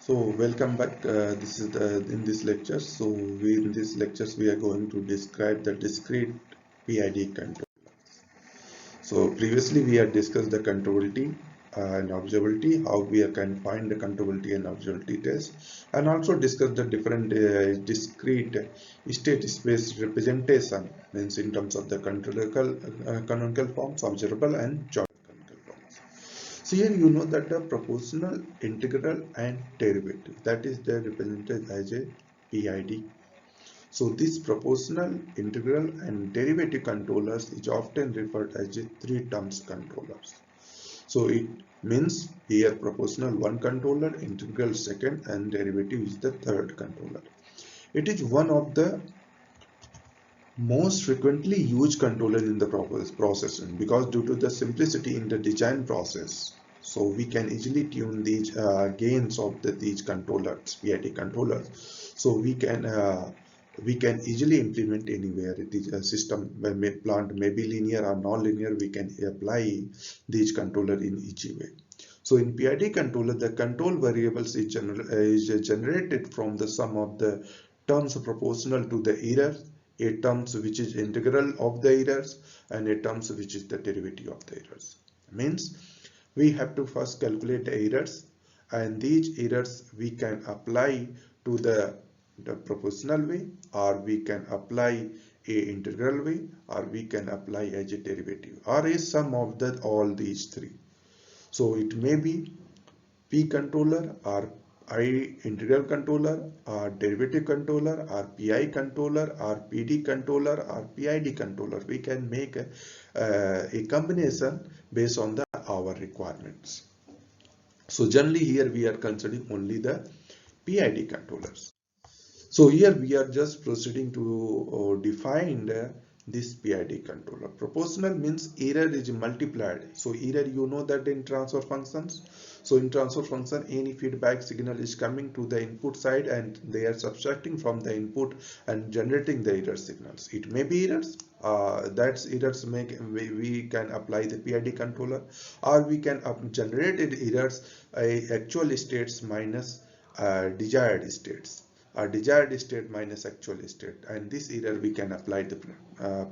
So welcome back. This is the in this lecture. In this lectures we are going to describe the discrete PID control. So previously we had discussed the controllability and observability, how we can find the controllability and observability test, and also discuss the different discrete state space representation, means in terms of the canonical forms, observable and joint canonical forms. So here you know that the proportional, integral and derivative, that is the represented as a PID. So this proportional, integral and derivative controllers is often referred as a three terms controllers. So it means here proportional one controller, integral second and derivative is the third controller. It is one of the most frequently used controller in the processing because due to the simplicity in the design process, so we can easily tune these gains of these controllers, PID controllers. So we can easily implement anywhere. It is a system when plant may be linear or non-linear, we can apply these controller in each way. So in PID controller, the control variables is generated from the sum of the terms proportional to the error, a terms which is integral of the errors, and a terms which is the derivative of the errors. Means we have to first calculate the errors, and these errors we can apply to the proportional way, or we can apply a integral way, or we can apply as a derivative, or a sum of the all these three. So it may be P controller or I integral controller or derivative controller or PI controller or PD controller or PID controller. We can make a combination based on our requirements. So generally here we are considering only the PID controllers. So here we are just proceeding to define this PID controller. Proportional means error is multiplied. So error, you know that in transfer functions. So in transfer function, any feedback signal is coming to the input side and they are subtracting from the input and generating the error signals. It may be errors. That's errors we can apply the PID controller, or we can generate errors actual states minus desired states, desired state minus actual state, and this error we can apply the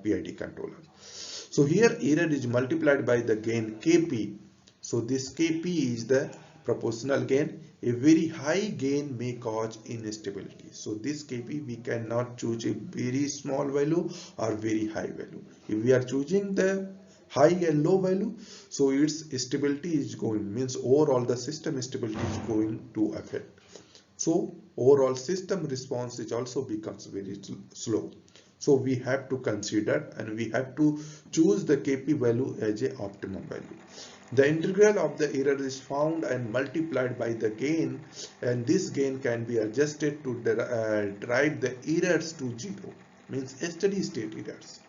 PID controller. So here error is multiplied by the gain Kp. So this Kp is the proportional gain. A very high gain may cause instability. So this Kp we cannot choose a very small value or very high value. If we are choosing the high and low value, so its stability is going, means overall the system stability is going to affect. So overall system response is also becomes very slow. So we have to consider and we have to choose the Kp value as a optimum value. The integral of the error is found and multiplied by the gain, and this gain can be adjusted to drive the errors to zero, means steady state errors.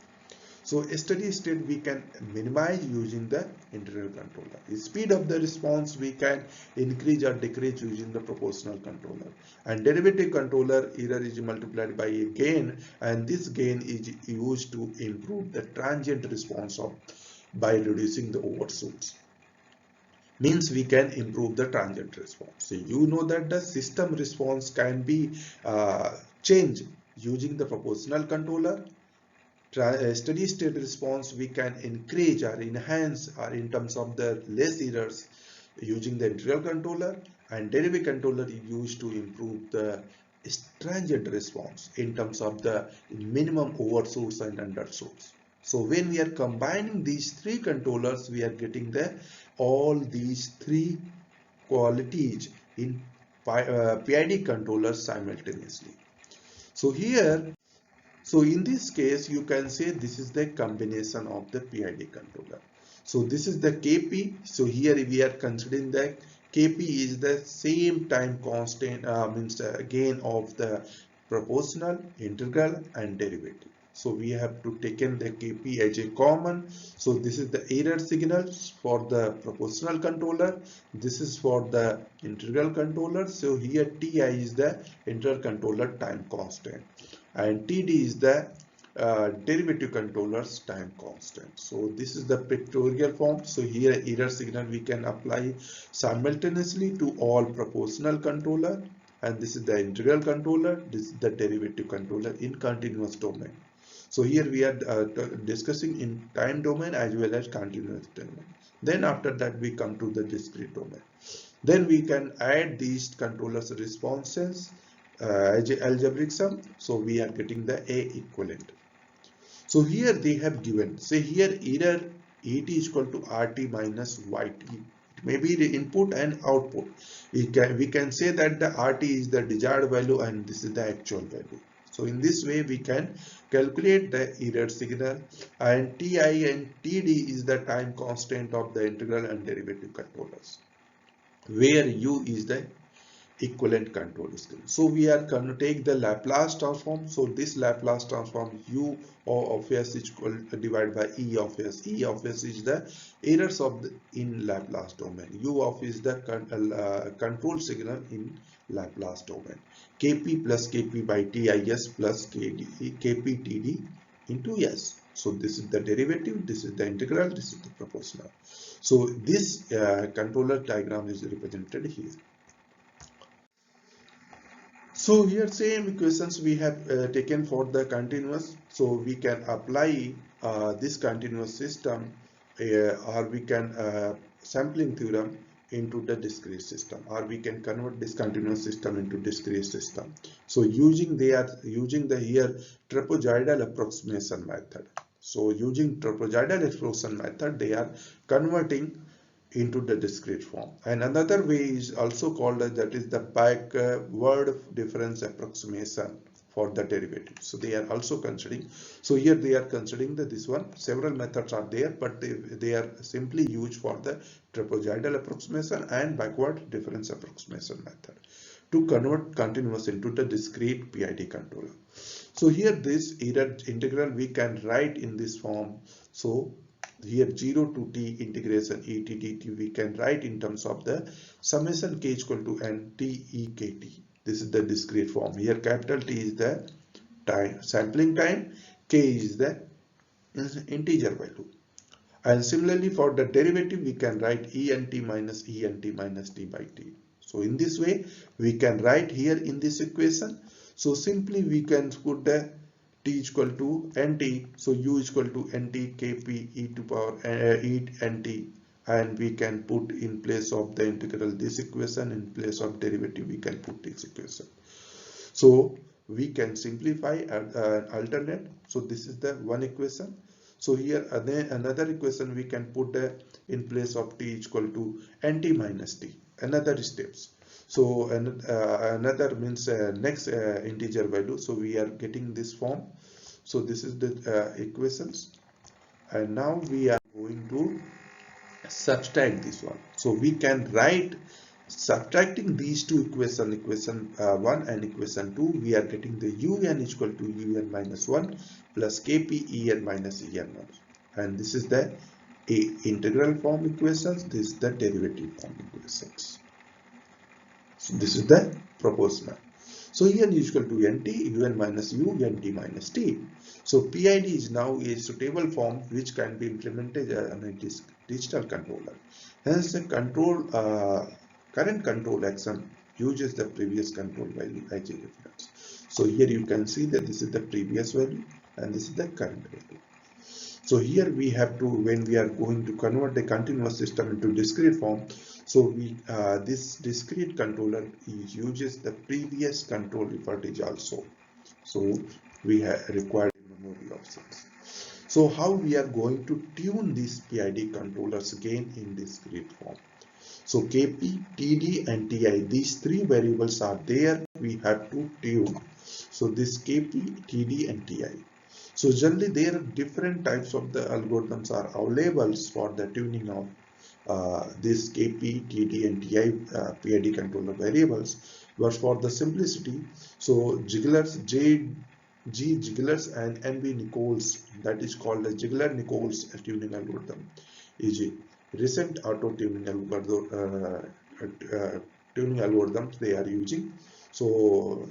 So steady state we can minimize using the integral controller. The speed of the response we can increase or decrease using the proportional controller. And derivative controller error is multiplied by a gain, and this gain is used to improve the transient response by reducing the overshoots. Means we can improve the transient response. So you know that the system response can be changed using the proportional controller. Steady state response we can increase or enhance or in terms of the less errors using the integral controller, and derivative controller is used to improve the transient response in terms of the minimum overshoots and undershoots. So when we are combining these three controllers, we are getting all these three qualities in PID controllers simultaneously. So here, so in this case, you can say this is the combination of the PID controller. So this is the Kp. So here we are considering that Kp is the same time constant, means gain of the proportional, integral and derivative. So we have to taken the Kp as a common. So this is the error signals for the proportional controller. This is for the integral controller. So here Ti is the integral controller time constant, and Td is the derivative controller's time constant. So this is the pictorial form. So here error signal we can apply simultaneously to all proportional controller, and this is the integral controller, this is the derivative controller in continuous domain. So here we are discussing in time domain as well as continuous domain. Then after that we come to the discrete domain. Then we can add these controllers responses as a algebraic sum. So we are getting the A equivalent. So here they have given, say here error Et is equal to RT minus YT. It may be the input and output. We can say that the RT is the desired value and this is the actual value. So in this way we can calculate the error signal, and Ti and Td is the time constant of the integral and derivative controllers, where U is the equivalent control scheme. So we are going to take the Laplace transform. So this Laplace transform U of S is equal divided by E of S. E of S is the errors of the in Laplace domain. U of is the control signal in Laplace domain. Kp plus Kp by Tis plus Kp Td into S. So this is the derivative, this is the integral, this is the proportional. So this controller diagram is represented here. So here same equations we have taken for the continuous. So we can apply this continuous system or we can sampling theorem into the discrete system, or we can convert this continuous system into discrete system. So they are using the here trapezoidal approximation method. So using trapezoidal approximation method, they are converting into the discrete form. And another way is also called as, that is the backward difference approximation for the derivative. So they are also considering. So here they are considering that this one, several methods are there, but they are simply used for the trapezoidal approximation and backward difference approximation method to convert continuous into the discrete PID controller. So here this error integral we can write in this form. So here 0 to t integration et dt we can write in terms of the summation k is equal to n t e k t. This is the discrete form. Here capital T is the time, sampling time, k is the integer value. And similarly for the derivative we can write ent minus t by t. So in this way we can write here in this equation. So simply we can put the t is equal to nt, so u is equal to nt kp e to power e nt, and we can put in place of the integral this equation, in place of derivative we can put this equation. So we can simplify and alternate. So this is the one equation. So here another equation we can put in place of t is equal to nt minus t, another steps. So another means next integer value. So we are getting this form. So this is the equations, and now we are going to subtract this one. So we can write, subtracting these two equation 1 and equation 2, we are getting the un is equal to un minus 1 plus kp en minus en1, and this is the integral form equations, this is the derivative form equations. So this is the proportional. So en is equal to nt, un minus u, nt minus t. So PID is now a suitable form which can be implemented on a digital controller. Hence the current control action uses the previous control value as a reference. So here you can see that this is the previous value and this is the current value. So here we have to, when we are going to convert the continuous system into discrete form, so this discrete controller uses the previous control voltage also. So we have required memory options. So how we are going to tune these PID controllers again in discrete form. So Kp, Td and Ti, these three variables are there, we have to tune. So this Kp, Td and Ti. So generally there are different types of the algorithms are available for the tuning of this Kp, Td and Ti PID controller variables. But for the simplicity, so G. Ziegler's and N.B. Nichols, that is called the Ziegler-Nichols tuning algorithm, is a recent auto tuning algorithm, tuning algorithms they are using. So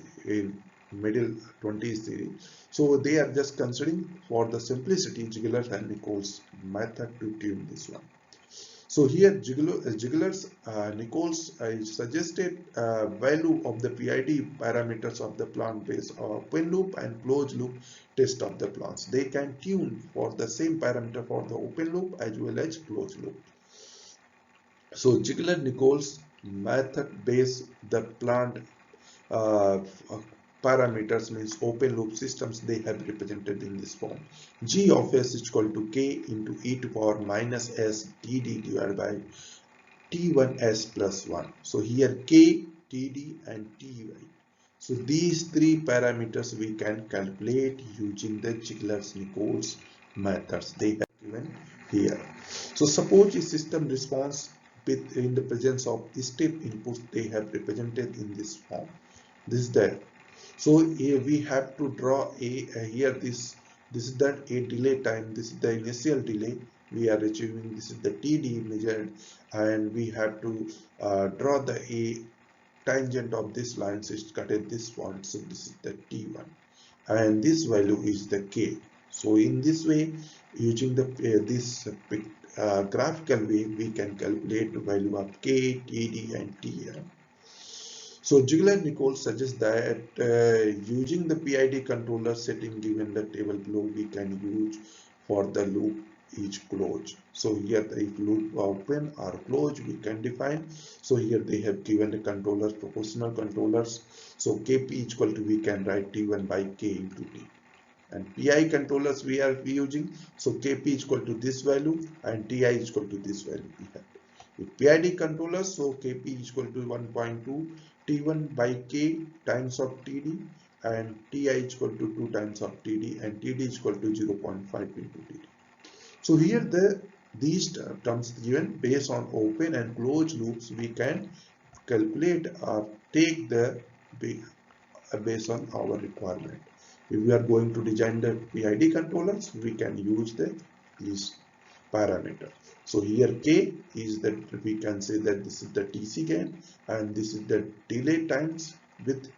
middle 20 series. So they are just considering for the simplicity Ziegler and Nichols method to tune this one. So here Ziegler's Nichols suggested value of the PID parameters of the plant based open loop and closed loop test of the plants. They can tune for the same parameter for the open loop as well as closed loop. So Ziegler-Nichols method base the plant uh, parameters means open loop systems they have represented in this form. G of S is equal to K into e to power minus S Td divided by T1S plus 1. So here K, Td and Ty. So these three parameters we can calculate using the Ziegler-Nichols methods they have given here. So suppose a system response in the presence of step inputs they have represented in this form. This is there. So here we have to draw here this is that a delay time. This is the initial delay we are achieving. This is the TD measured, and we have to draw the a tangent of this line. So it's cut at this point. So this is the T1, and this value is the K. So in this way, using the this graphical way, we can calculate the value of K, TD, and TM. So Ziegler-Nichols suggests that using the PID controller setting given the table below, we can use for the loop each close. So here the if loop open or close, we can define. So here they have given the controllers, proportional controllers. So Kp equal to we can write T1 by K into T. And PI controllers we are using. So Kp is equal to this value and Ti is equal to this value we have. With PID controllers, so Kp is equal to 1.2 T1 by K times of Td and Ti is equal to 2 times of Td and Td is equal to 0.5 into Td. So here these terms given based on open and closed loops we can calculate or take the based on our requirement. If we are going to design the PID controllers, we can use these parameter. So here K is that we can say that this is the TC gain and this is the delay times with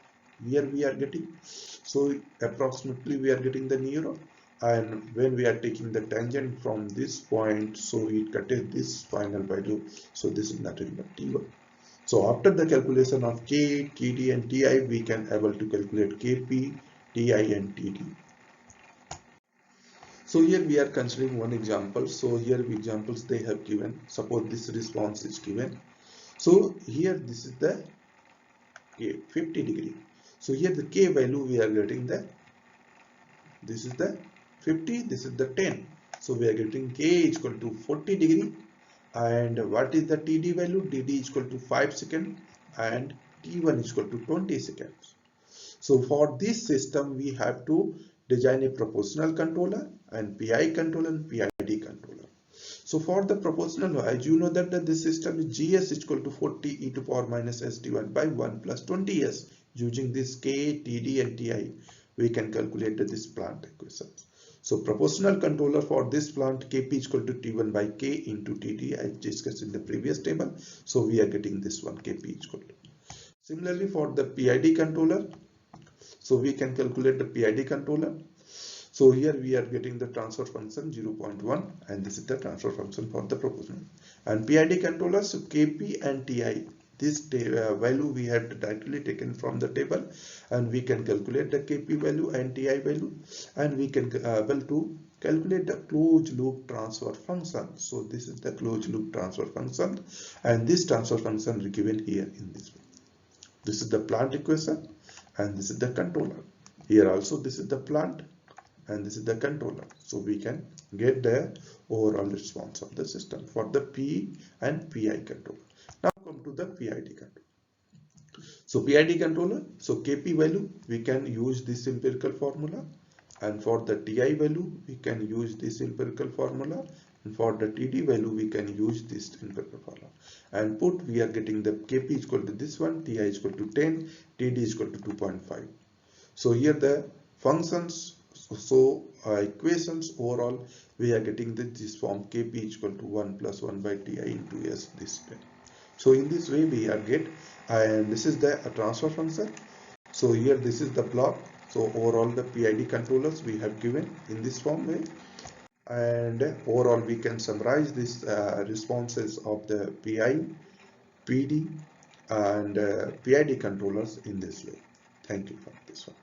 here we are getting. So approximately we are getting the neuron, and when we are taking the tangent from this point, so it cuts this final value. So this is nothing but T1. So after the calculation of K, TD and Ti, we can able to calculate Kp, Ti and Td. So here we are considering one example. So here examples they have given. Suppose this response is given. So here this is the K 50 degree. So here the K value we are getting the this is the 50, this is the 10. So we are getting K is equal to 40 degree. And what is the TD value? TD is equal to 5 seconds and T1 is equal to 20 seconds. So for this system, we have to design a proportional controller and PI controller and PID controller. So for the proportional, as you know that this system is GS is equal to 40 e to power minus S divided by 1 plus 20S. Using this K, TD and TI, we can calculate this plant equations. So proportional controller for this plant Kp is equal to T1 by K into Td as discussed in the previous table. So we are getting this one Kp is equal to. Similarly for the PID controller, so we can calculate the PID controller. So here we are getting the transfer function 0.1 and this is the transfer function for the proportional. And PID controller, so Kp and Ti, this value we have directly taken from the table and we can calculate the Kp value and Ti value and we can able to calculate the closed loop transfer function. So this is the closed loop transfer function and this transfer function is given here in this way. This is the plant equation and this is the controller. Here also this is the plant and this is the controller. So we can get the overall response of the system for the P and PI controller. Now come to the PID controller. So PID controller, so Kp value we can use this empirical formula, and for the Ti value we can use this empirical formula, and for the Td value we can use this empirical formula. And put we are getting the Kp is equal to this one, Ti is equal to 10, Td is equal to 2.5. So here the functions, so equations overall we are getting this form Kp is equal to 1 plus 1 by Ti into S this 10. So in this way we are get, and this is the transfer function. So here this is the block. So overall the PID controllers we have given in this form way, and overall we can summarize these responses of the PI, PD and PID controllers in this way. Thank you for this one.